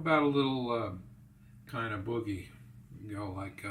about a little kind of boogie? You know, like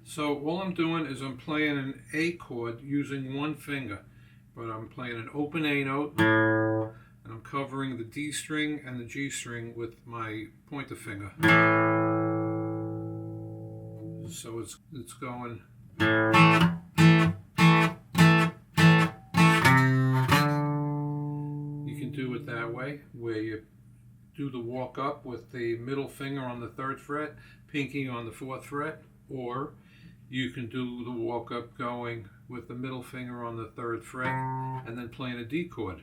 so all I'm doing is I'm playing an A chord using one finger, but I'm playing an open A note, and I'm covering the D string and the G string with my pointer finger. So it's going. You can do it that way, where you do the walk up with the middle finger on the 3rd fret, pinky on the 4th fret, or you can do the walk up going with the middle finger on the 3rd fret and then playing a D chord.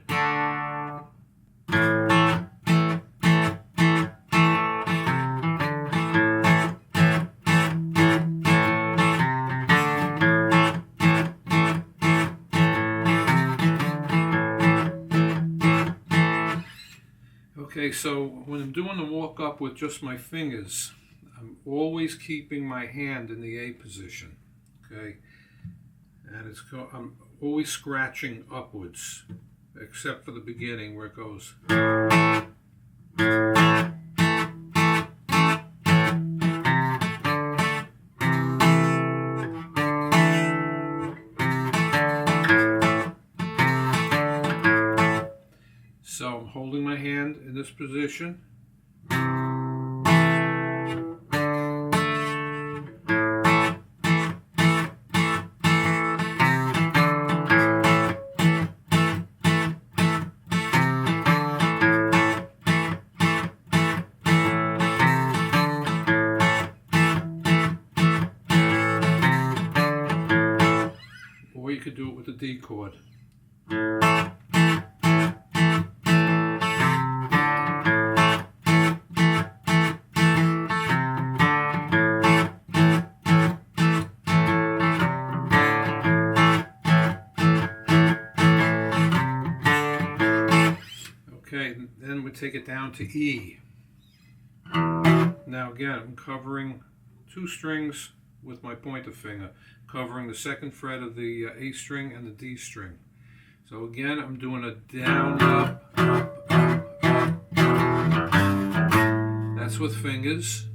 Okay, so when I'm doing the walk up with just my fingers, I'm always keeping my hand in the A position, okay? And I'm always scratching upwards, except for the beginning where it goes. So I'm holding my hand in this position. Or you could do it with the D chord. Okay, then we take it down to E. Now again, I'm covering 2 strings with my pointer finger, covering the 2nd fret of the A string and the D string. So again, I'm doing a down, up, up, up, up. That's with fingers.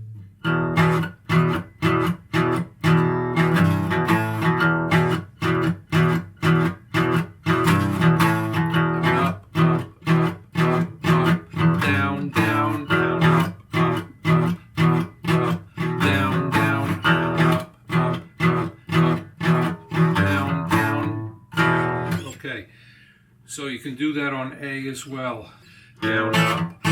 So you can do that on A as well. Down, up.